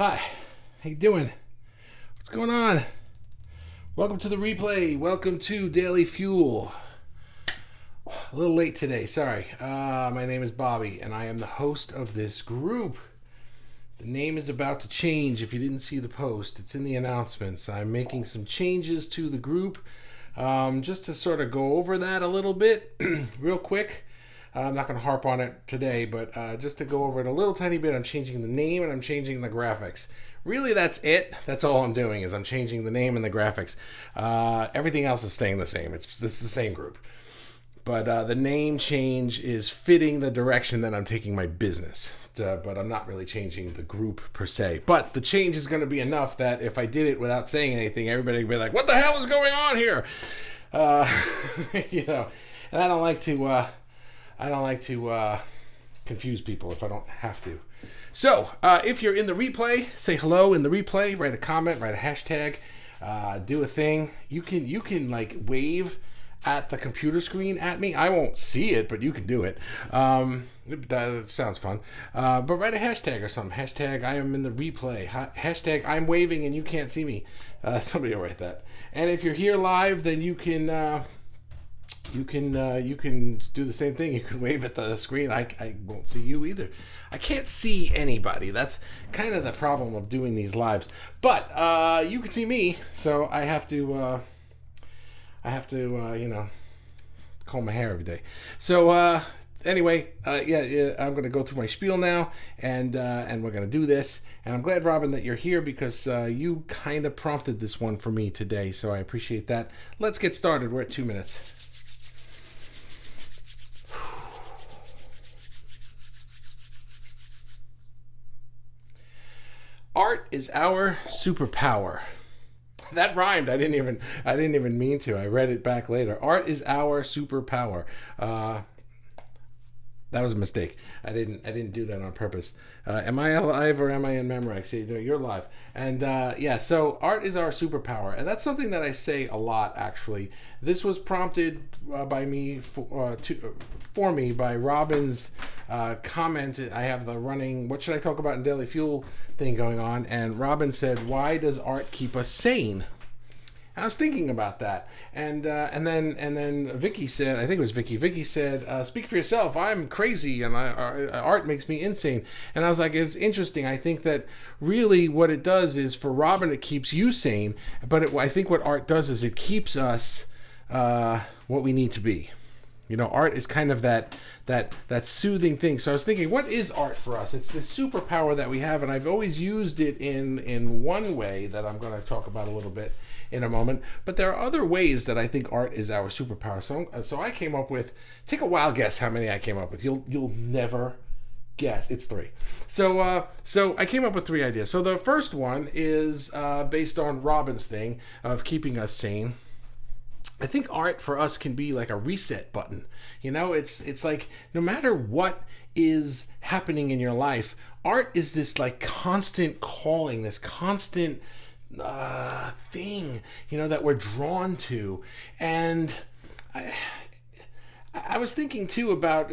Hi, how you doing? What's going on? Welcome to the replay. Welcome to Daily Fuel. A little late today, sorry. My name is Bobby, and I am the host of this group. The name is about to change. If you didn't see the post, it's in the announcements. I'm making some changes to the group, just to sort of go over that a little bit, real quick. I'm not going to harp on it today, but just to go over it a little tiny bit, I'm changing the name and I'm changing the graphics. Really, that's it. That's all I'm doing is I'm changing the name and the graphics. Everything else is staying the same. It's the same group. But the name change is fitting the direction that I'm taking my business. But I'm not really changing the group per se. But the change is going to be enough that if I did it without saying anything, everybody would be like, what the hell is going on here? And I don't like to confuse people if I don't have to. So, if you're in the replay, say hello in the replay, write a comment, write a hashtag, do a thing. You can like wave at the computer screen at me. I won't see it, but you can do it. That sounds fun. But write a hashtag or something. Hashtag I am in the replay. Hashtag I'm waving and you can't see me. Somebody will write that. And if you're here live, then you can do the same thing. You can wave at the screen. I won't see you either. I can't see anybody. That's kind of the problem of doing these lives. But you can see me, so I have to comb my hair every day. So anyway, I'm going to go through my spiel now, and we're going to do this. And I'm glad, Robin, that you're here because you kind of prompted this one for me today, so I appreciate that. Let's get started. We're at 2 minutes. Art is our superpower. That rhymed. I didn't even mean to. I read it back later. Art is our superpower. That was a mistake. I didn't do that on purpose. Am I alive or am I in Memorex? See, you're live. And so art is our superpower. And that's something that I say a lot, actually. This was prompted by me for me by Robin's comment. I have the running, what should I talk about in Daily Fuel thing going on. And Robin said, why does art keep us sane? I was thinking about that, and then Vicky said, I think it was Vicky. Vicky said, "Speak for yourself. I'm crazy, and art makes me insane." And I was like, "It's interesting. I think that really what it does is for Robin, it keeps you sane, but I think what art does is it keeps us what we need to be. You know, art is kind of that soothing thing. So I was thinking, what is art for us? It's this superpower that we have, and I've always used it in one way that I'm going to talk about a little bit in a moment. But there are other ways that I think art is our superpower. So I came up with, take a wild guess how many I came up with. You'll never guess. It's 3. So I came up with 3 ideas. So the first one is based on Robin's thing of keeping us sane. I think art for us can be like a reset button. You know, it's like no matter what is happening in your life, art is this like constant calling, this constant thing, you know, that we're drawn to. And I was thinking too about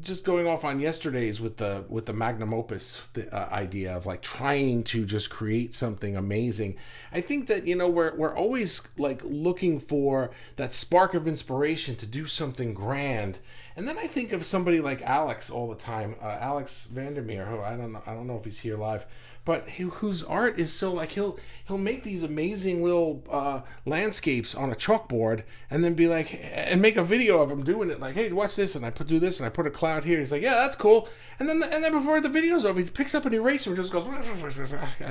just going off on yesterday's with the magnum opus idea of like trying to just create something amazing. I think that, you know, we're always like looking for that spark of inspiration to do something grand. And then I think of somebody like Alex all the time, Alex Vandermeer, who I don't know if he's here live, but whose art is so like he'll make these amazing little landscapes on a chalkboard and then be like and make a video of him doing it like, hey, watch this, and I do this and I put a cloud here. He's like, yeah, that's cool. And then before the video's over, he picks up an eraser and just goes,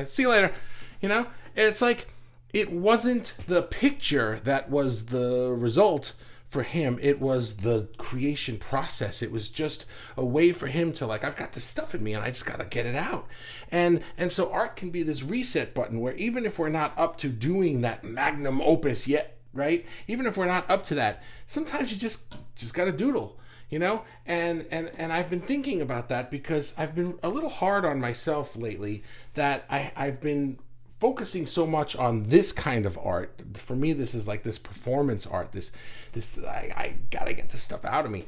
see you later. You know, and it's like it wasn't the picture that was the result. For him, it was the creation process. It was just a way for him to like, I've got this stuff in me and I just got to get it out. And so art can be this reset button where even if we're not up to doing that magnum opus yet, right? Even if we're not up to that, sometimes you just got to doodle, you know? And I've been thinking about that because I've been a little hard on myself lately that I've been focusing so much on this kind of art. For me, this is like this performance art, this I gotta get this stuff out of me.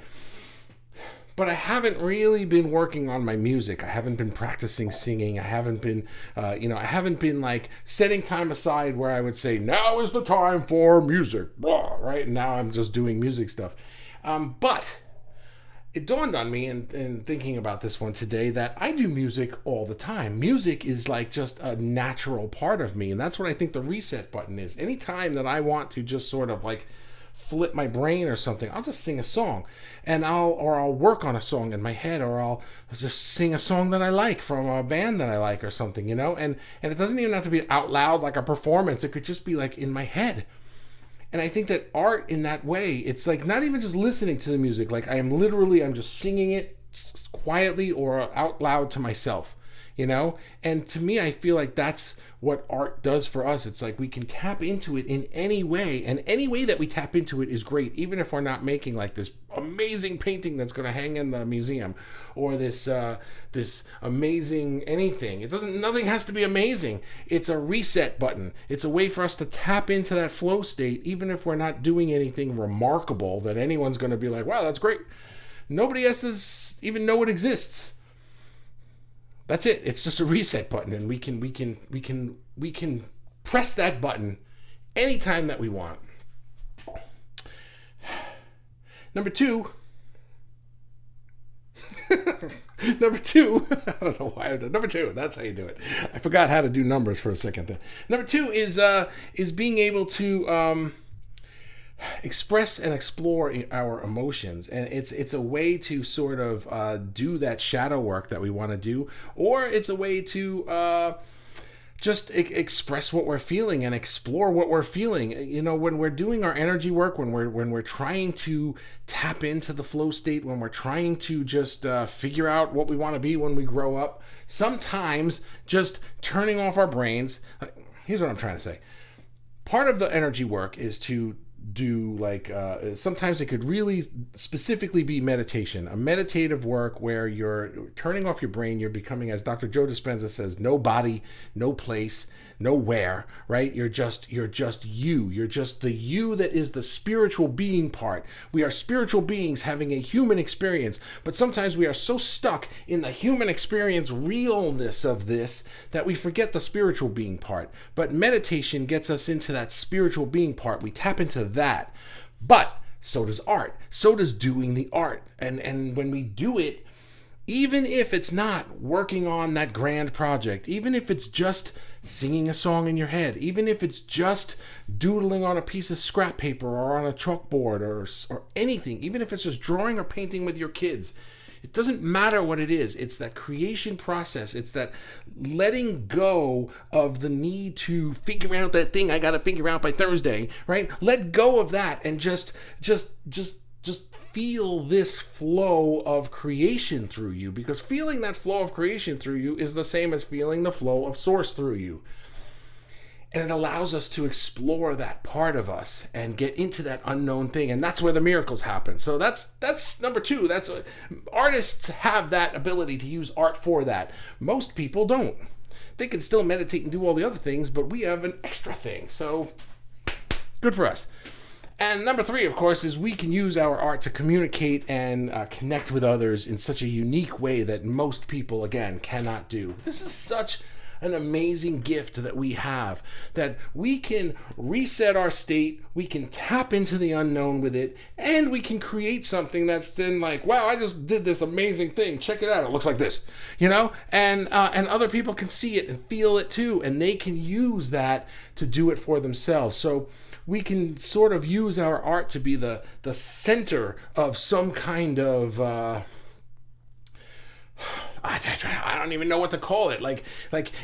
but I haven't really been working on my music. I haven't been practicing singing. I haven't been, I haven't been like setting time aside where I would say, now is the time for music, blah, right? And now I'm just doing music stuff. But it dawned on me in thinking about this one today that I do music all the time. Music is like just a natural part of me. And that's what I think the reset button is. Anytime that I want to just sort of like flip my brain or something, I'll just sing a song, and I'll work on a song in my head, or I'll just sing a song that I like from a band that I like or something, and it doesn't even have to be out loud like a performance. It could just be like in my head. And I think that art in that way, it's like not even just listening to the music, like I'm just singing it quietly or out loud to myself, and to me I feel like that's what art does for us. It's like we can tap into it in any way, and any way that we tap into it is great, even if we're not making like this amazing painting that's going to hang in the museum, or this amazing anything. Nothing has to be amazing. It's a reset button. It's a way for us to tap into that flow state, even if we're not doing anything remarkable that anyone's going to be like, wow, that's great. Nobody has to even know it exists. That's it. It's just a reset button, and we can press that button anytime that we want. Number two, I don't know why I did number two. That's how you do it. I forgot how to do numbers for a second there. Number two is being able to express and explore our emotions, and it's a way to sort of do that shadow work that we want to do, or it's a way to just express what we're feeling and explore what we're feeling. When we're doing our energy work, when we're trying to tap into the flow state, when we're trying to just figure out what we want to be when we grow up, sometimes just turning off our brains. Here's what I'm trying to say. Part of the energy work is to do sometimes it could really specifically be meditation, a meditative work where you're turning off your brain. You're becoming, as Dr. Joe Dispenza says, no body, no place, nowhere, right? You're just you. You're just the you that is the spiritual being part. We are spiritual beings having a human experience, but sometimes we are so stuck in the human experience realness of this that we forget the spiritual being part. But meditation gets us into that spiritual being part. We tap into that. But so does art. So does doing the art. And when we do it, even if it's not working on that grand project, even if it's just singing a song in your head, even if it's just doodling on a piece of scrap paper or on a chalkboard or anything, even if it's just drawing or painting with your kids, it doesn't matter what it is. It's that creation process. It's that letting go of the need to figure out that thing I got to figure out by Thursday, right? Let go of that and just feel this flow of creation through you, because feeling that flow of creation through you is the same as feeling the flow of source through you. And it allows us to explore that part of us and get into that unknown thing, and that's where the miracles happen. So that's number two. Artists have that ability to use art for that. Most people don't. They can still meditate and do all the other things, but we have an extra thing. So good for us. And number three, of course, is we can use our art to communicate and connect with others in such a unique way that most people, again, cannot do. This is such an amazing gift that we have, that we can reset our state, we can tap into the unknown with it, and we can create something that's then like, wow, I just did this amazing thing. Check it out. It looks like this, and other people can see it and feel it too, and they can use that to do it for themselves. So we can sort of use our art to be the center of some kind of I don't even know what to call it. Like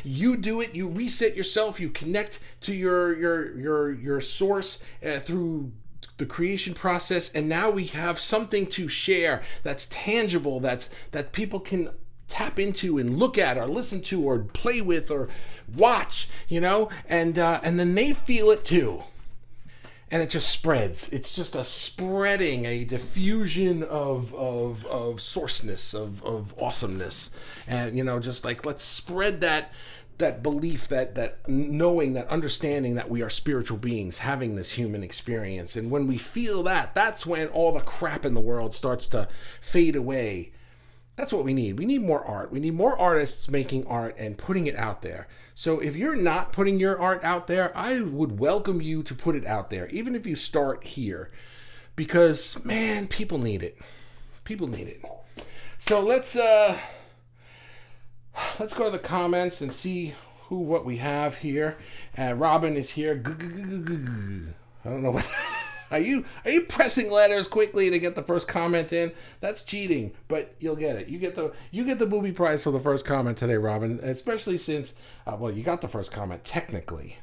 you do it, you reset yourself, you connect to your source through the creation process, and now we have something to share that's tangible, that people can tap into and look at or listen to or play with or watch, and then they feel it too. And it just spreads. It's just a spreading, a diffusion of sourceness, of awesomeness. And, just like, let's spread that that belief, that knowing, that understanding that we are spiritual beings having this human experience. And when we feel that, that's when all the crap in the world starts to fade away. That's what we need. We need more art. We need more artists making art and putting it out there. So if you're not putting your art out there, I would welcome you to put it out there, even if you start here, because man, people need it. People need it. So let's go to the comments and see what we have here. Robin is here. I don't know what. Are you pressing letters quickly to get the first comment in? That's cheating, but you'll get it. You get the booby prize for the first comment today, Robin. Especially since you got the first comment technically,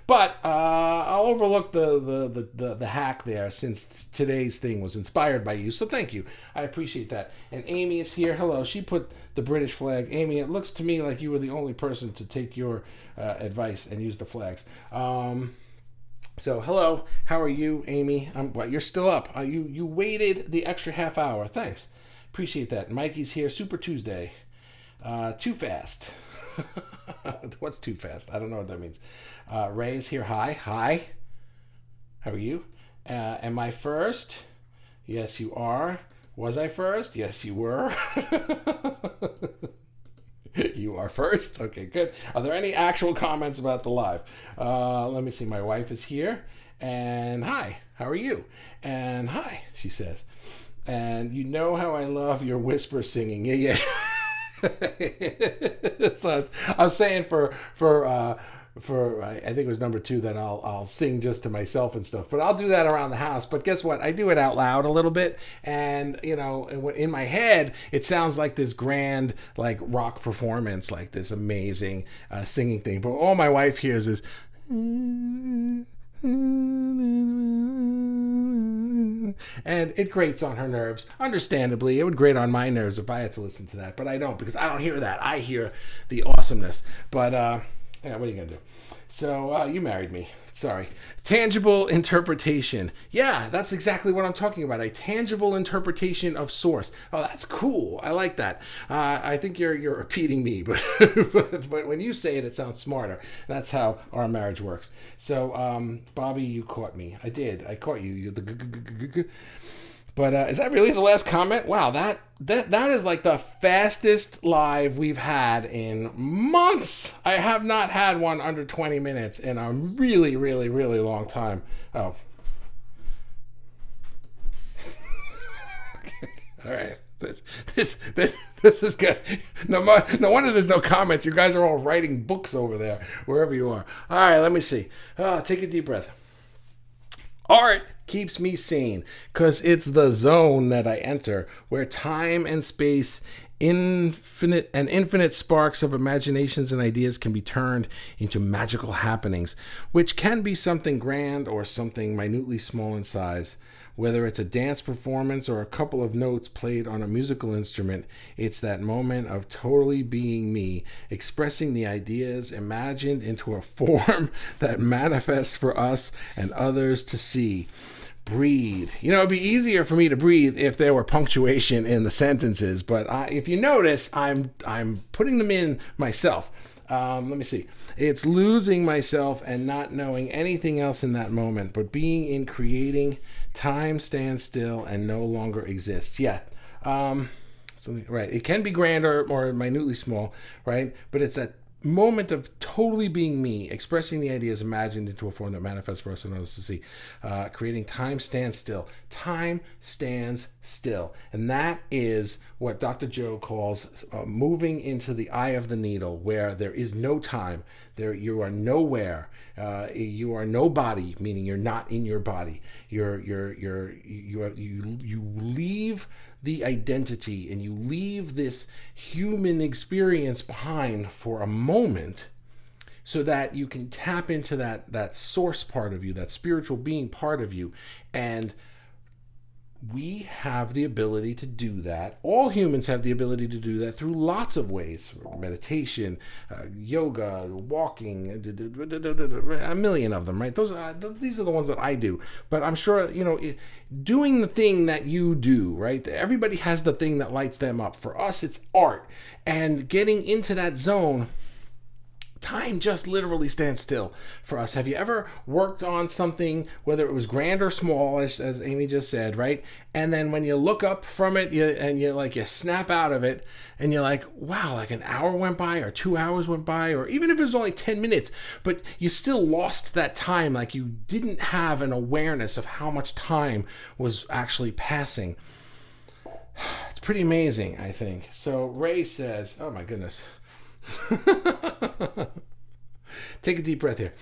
but I'll overlook the hack there since today's thing was inspired by you. So thank you, I appreciate that. And Amy is here. Hello. She put the British flag. Amy, it looks to me like you were the only person to take your advice and use the flags. So hello, how are you, Amy? You're still up. You waited the extra half hour. Thanks, appreciate that. Mikey's here. Super Tuesday. Too fast. What's too fast? I don't know what that means. Ray is here. Hi. How are you? Am I first? Yes, you are. Was I first? Yes, you were. You are first. Okay, good. Are there any actual comments about the live? Let me see. My wife is here. And hi, how are you? And hi, she says. And you know how I love your whisper singing. Yeah. So I was saying for I think it was number 2 that I'll sing just to myself and stuff, but I'll do that around the house. But guess what? I do it out loud a little bit, and in my head it sounds like this grand like rock performance, like this amazing singing thing. But all my wife hears is. And it grates on her nerves. Understandably, it would grate on my nerves if I had to listen to that, but I don't, because I don't hear that. I hear the awesomeness. But yeah, what are you gonna do? So you married me. Sorry. Tangible interpretation. Yeah, that's exactly what I'm talking about. A tangible interpretation of source. Oh, that's cool. I like that. I think you're repeating me, but but when you say it, it sounds smarter. That's how our marriage works. So, Bobby, you caught me. I did. I caught you. But is that really the last comment? Wow, that is like the fastest live we've had in months. I have not had one under 20 minutes in a really, really, really long time. Oh. Okay. All right. This is good. No wonder there's no comments. You guys are all writing books over there, wherever you are. All right, let me see. Take a deep breath. Art keeps me sane because it's the zone that I enter where time and space, infinite sparks of imaginations and ideas can be turned into magical happenings, which can be something grand or something minutely small in size. Whether it's a dance performance or a couple of notes played on a musical instrument, it's that moment of totally being me, expressing the ideas imagined into a form that manifests for us and others to see. Breathe. It'd be easier for me to breathe if there were punctuation in the sentences, but if you notice, I'm putting them in myself. Let me see. It's losing myself and not knowing anything else in that moment, but being in creating. Time stands still and no longer exists. Yeah. Right. It can be grand or minutely small, right? But it's that moment of totally being me, expressing the ideas imagined into a form that manifests for us and others to see. Creating time stands still. Time stands still. And that is what Dr. Joe calls moving into the eye of the needle, where there is no time. You are nowhere. You are nobody, meaning you're not in your body. You leave the identity and you leave this human experience behind for a moment so that you can tap into that source part of you, that spiritual being part of you, and we have the ability to do that. All humans have the ability to do that through lots of ways: meditation, yoga, walking, a million of them, right? These are the ones that I do. But I'm sure, doing the thing that you do, right? Everybody has the thing that lights them up. For us, it's art. And getting into that zone, time just literally stands still for us. Have you ever worked on something, whether it was grand or small, as Amy just said, right? And then when you look up from it, you snap out of it, and you're like, wow, like an hour went by, or 2 hours went by, or even if it was only 10 minutes, but you still lost that time. Like you didn't have an awareness of how much time was actually passing. It's pretty amazing, I think. So Ray says, oh my goodness. Take a deep breath here.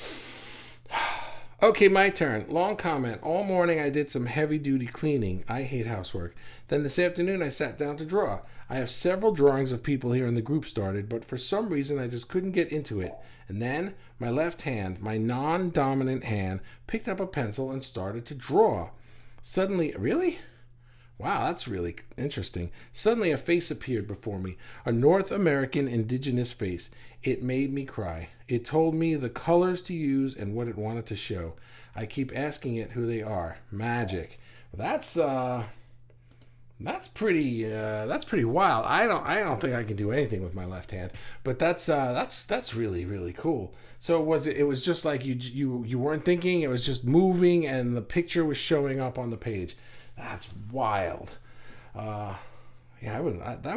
Okay, my turn. Long comment. All morning I did some heavy duty cleaning. I hate housework. Then this afternoon I sat down to draw. I have several drawings of people here in the group started, but for some reason I just couldn't get into it. And then my left hand, my non-dominant hand, picked up a pencil and started to draw. Suddenly, really? Wow, that's really interesting. Suddenly a face appeared before me, a North American indigenous face. It made me cry. It told me the colors to use and what it wanted to show. I keep asking it who they are. Magic. That's pretty wild. I don't think I can do anything with my left hand, but that's really, really cool. So it was just like you weren't thinking, it was just moving and the picture was showing up on the page. That's wild. That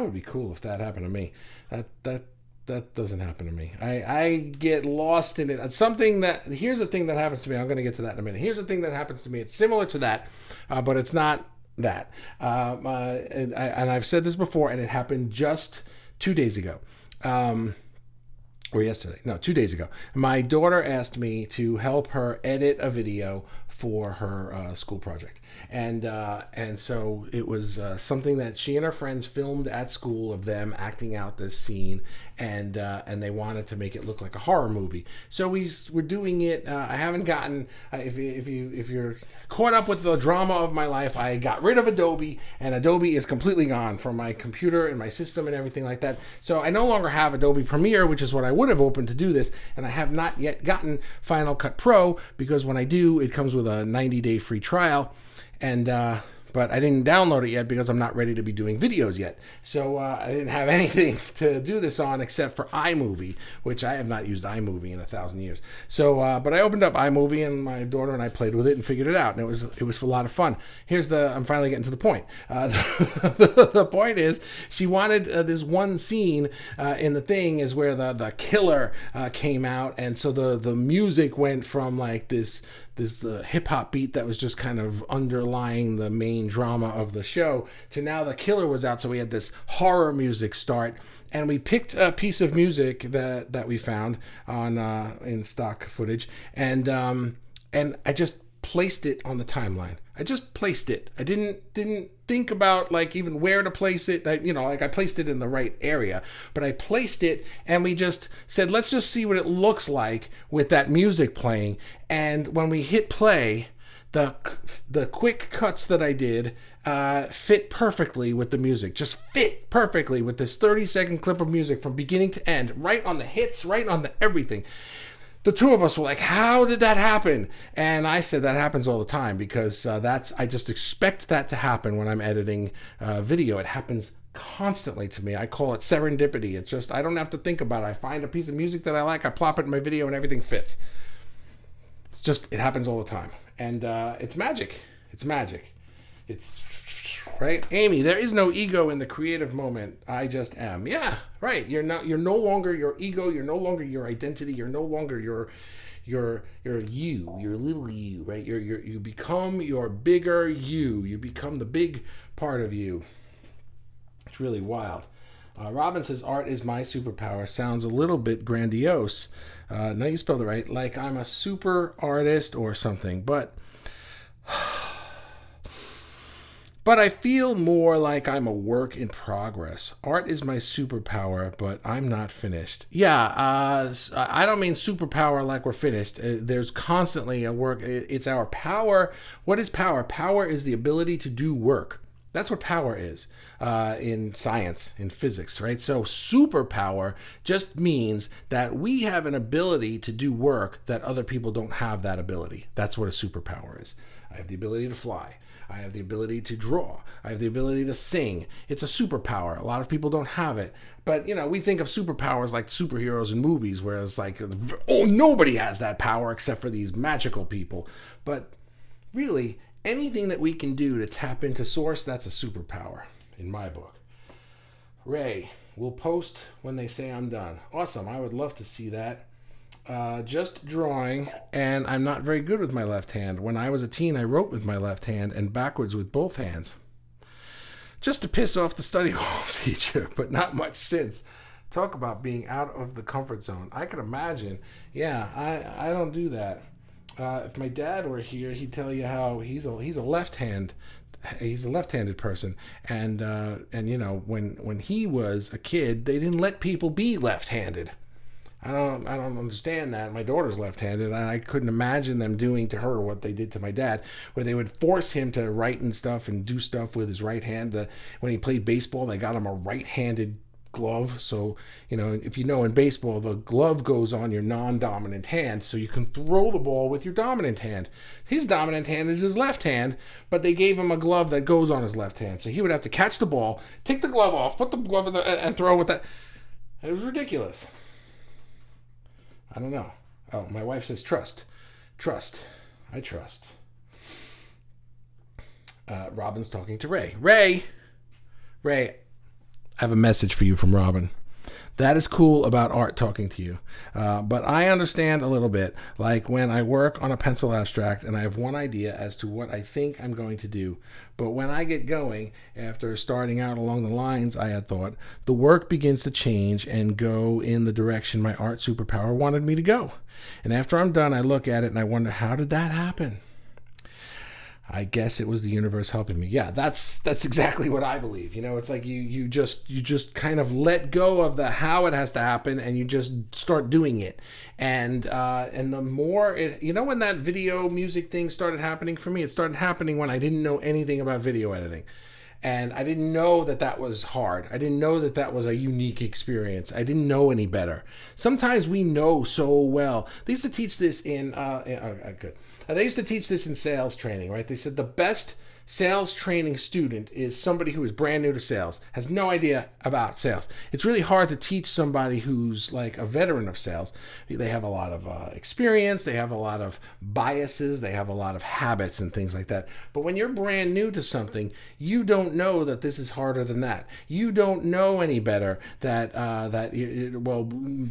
would be cool if that happened to me. That doesn't happen to me. I get lost in it. Here's the thing that happens to me. I'm going to get to that in a minute. Here's the thing that happens to me. It's similar to that, but it's not that. And I've said this before, and it happened just 2 days ago. Or yesterday. No, 2 days ago. My daughter asked me to help her edit a video for her school project. And so it was something that she and her friends filmed at school of them acting out this scene, and they wanted to make it look like a horror movie. So we were doing it. I haven't gotten if you're caught up with the drama of my life, I got rid of Adobe, and Adobe is completely gone from my computer and my system and everything like that. So I no longer have Adobe Premiere, which is what I would have opened to do this, and I have not yet gotten Final Cut Pro, because when I do, it comes with a 90-day free trial. And but I didn't download it yet because I'm not ready to be doing videos yet. So I didn't have anything to do this on except for iMovie, which I have not used iMovie in 1,000 years. So, but I opened up iMovie, and my daughter and I played with it and figured it out, and it was a lot of fun. I'm finally getting to the point. The point is, she wanted this one scene in the thing is where the killer came out, and so the music went from like this hip hop beat that was just kind of underlying the main drama of the show to now the killer was out. So we had this horror music start, and we picked a piece of music that we found on in stock footage, and I just placed it on the timeline. I just placed it. I didn't think about like even where to place it. I placed it in the right area, but I placed it, and we just said, let's just see what it looks like with that music playing. And when we hit play, the quick cuts that I did fit perfectly with the music. Just fit perfectly with this 30-second clip of music from beginning to end, right on the hits, right on the everything. The two of us were like, how did that happen? And I said that happens all the time, because I just expect that to happen when I'm editing video. It happens constantly to me. I call it serendipity. It's just, I don't have to think about it. I find a piece of music that I like, I plop it in my video, and everything fits. It happens all the time. And it's magic. It's magic. It's right. Amy, there is no ego in the creative moment. I just am. Yeah, right. You're no longer your ego. You're no longer your identity. You're no longer your little you, right? You become your bigger you. You become the big part of you. It's really wild. Robin says, art is my superpower. Sounds a little bit grandiose. No, you spelled it right. Like I'm a super artist or something. But But I feel more like I'm a work in progress. Art is my superpower, but I'm not finished. Yeah, I don't mean superpower like we're finished. There's constantly a work. It's our power. What is power? Power is the ability to do work. That's what power is in science, in physics, right? So superpower just means that we have an ability to do work that other people don't have that ability. That's what a superpower is. I have the ability to fly. I have the ability to draw. I have the ability to sing. It's a superpower. A lot of people don't have it. But, we think of superpowers like superheroes in movies, where it's like, oh, nobody has that power except for these magical people. But really, anything that we can do to tap into source, that's a superpower in my book. Ray, we'll post when they say I'm done. Awesome. I would love to see that. Just drawing, and I'm not very good with my left hand. When I was a teen, I wrote with my left hand and backwards with both hands. Just to piss off the study hall teacher, but not much since. Talk about being out of the comfort zone. I could imagine. Yeah, I don't do that. If my dad were here, he'd tell you how he's a left-handed person, and when he was a kid, they didn't let people be left-handed. I don't understand that. My daughter's left-handed, and I couldn't imagine them doing to her what they did to my dad, where they would force him to write and stuff and do stuff with his right hand. When he played baseball, they got him a right-handed glove. So, if in baseball, the glove goes on your non-dominant hand, so you can throw the ball with your dominant hand. His dominant hand is his left hand, but they gave him a glove that goes on his left hand. So he would have to catch the ball, take the glove off, put the glove in and throw with that. It was ridiculous. I don't know. Oh, my wife says trust. Trust. I trust. Robin's talking to Ray. Ray, I have a message for you from Robin. That is cool about art talking to you. But I understand a little bit, like when I work on a pencil abstract and I have one idea as to what I think I'm going to do. But when I get going, after starting out along the lines I had thought, the work begins to change and go in the direction my art superpower wanted me to go. And after I'm done, I look at it and I wonder, how did that happen? I guess it was the universe helping me. Yeah, that's exactly what I believe. It's like you just kind of let go of the how it has to happen, and you just start doing it. And the more it, when that video music thing started happening for me, it started happening when I didn't know anything about video editing. And I didn't know that was hard. I didn't know that was a unique experience. I didn't know any better. Sometimes we know so well. They used to teach this they used to teach this in sales training, right? They said the best sales training student is somebody who is brand new to sales, has no idea about sales. It's really hard to teach somebody who's like a veteran of sales. They have a lot of experience, they have a lot of biases, they have a lot of habits and things like that. But when you're brand new to something, you don't know that this is harder than that. You don't know any better that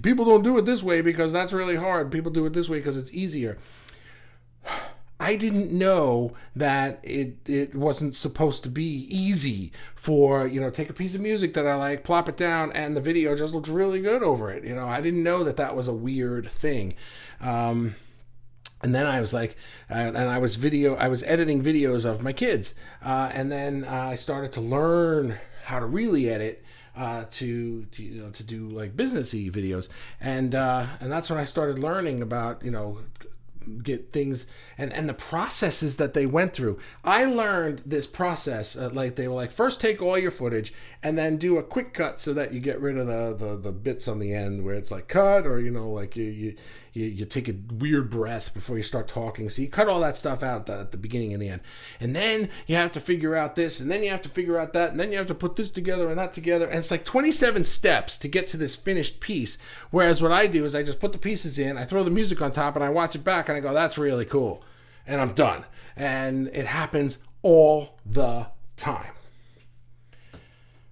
people don't do it this way because that's really hard. People do it this way because it's easier. I didn't know that it wasn't supposed to be easy for, take a piece of music that I like, plop it down, and the video just looks really good over it. I didn't know that was a weird thing. And then I was like, I was editing videos of my kids. And then I started to learn how to really edit. To do like businessy videos. And that's when I started learning about, get things and the processes that they went through. I learned this process like they were like, first take all your footage and then do a quick cut so that you get rid of the bits on the end where it's like cut, or like you take a weird breath before you start talking, so you cut all that stuff out at the beginning and the end, and then you have to figure out this, and then you have to figure out that, and then you have to put this together and that together, and it's like 27 steps to get to this finished piece. Whereas what I do is I just put the pieces in, I throw the music on top, and I watch it back and I go, that's really cool, and I'm done. And it happens all the time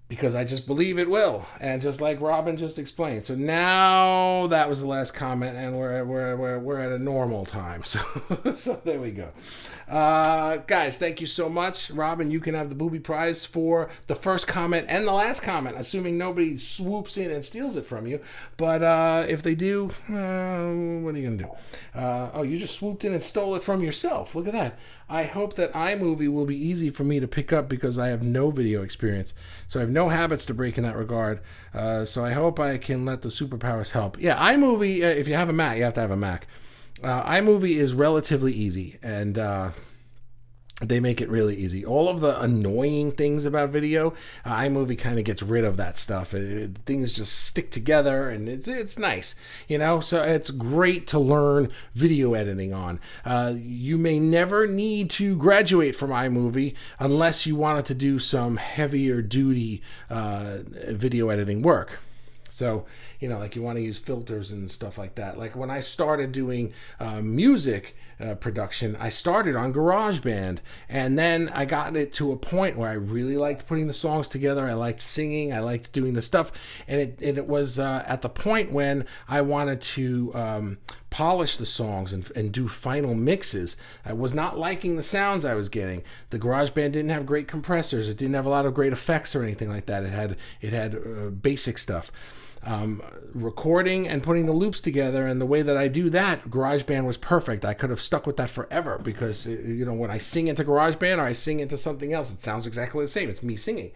because I just believe it will, and just like Robin just explained. So now that was the last comment, and we're at a normal time. So there we go. Guys, thank you so much. Robin, you can have the booby prize for the first comment and the last comment, assuming nobody swoops in and steals it from you. But if they do, what are you gonna do? Oh, you just swooped in and stole it from yourself. Look at that. I hope that iMovie will be easy for me to pick up because I have no video experience. So I have no habits to break in that regard. So I hope I can let the superpowers help. Yeah, iMovie, if you have a Mac, you have to have a Mac. iMovie is relatively easy, and they make it really easy. All of the annoying things about video, iMovie kind of gets rid of that stuff. Things just stick together, and it's nice, you know. So it's great to learn video editing on. You may never need to graduate from iMovie unless you wanted to do some heavier duty video editing work. So, you know, like you want to use filters and stuff like that. Like when I started doing music production, I started on GarageBand, and then I got it to a point where I really liked putting the songs together. I liked singing. I liked doing the stuff. And it was at the point when I wanted to polish the songs and do final mixes. I was not liking the sounds I was getting. The GarageBand didn't have great compressors. It didn't have a lot of great effects or anything like that. It had basic stuff. Recording and putting the loops together, and the way that I do that, GarageBand was perfect. I could have stuck with that forever because, you know, when I sing into GarageBand or I sing into something else, it sounds exactly the same. It's me singing.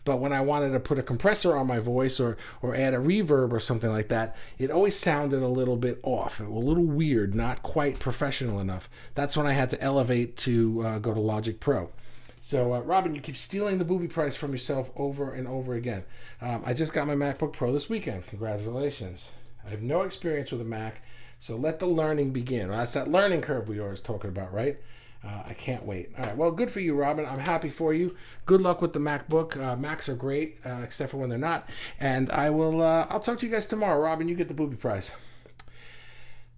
But when I wanted to put a compressor on my voice or add a reverb or something like that, it always sounded a little bit off, a little weird, not quite professional enough. That's when I had to elevate to go to Logic Pro. So, Robin, you keep stealing the booby price from yourself over and over again. I just got my MacBook Pro this weekend. Congratulations. I have no experience with a Mac, so let the learning begin. Well, that's that learning curve we were always talking about, right? I can't wait. All right, well, good for you, Robin. I'm happy for you. Good luck with the MacBook. Macs are great, except for when they're not. And I'll talk to you guys tomorrow. Robin, you get the booby prize.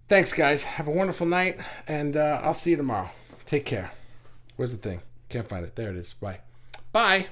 Thanks, guys. Have a wonderful night, and I'll see you tomorrow. Take care. Where's the thing? Can't find it. There it is. Bye. Bye.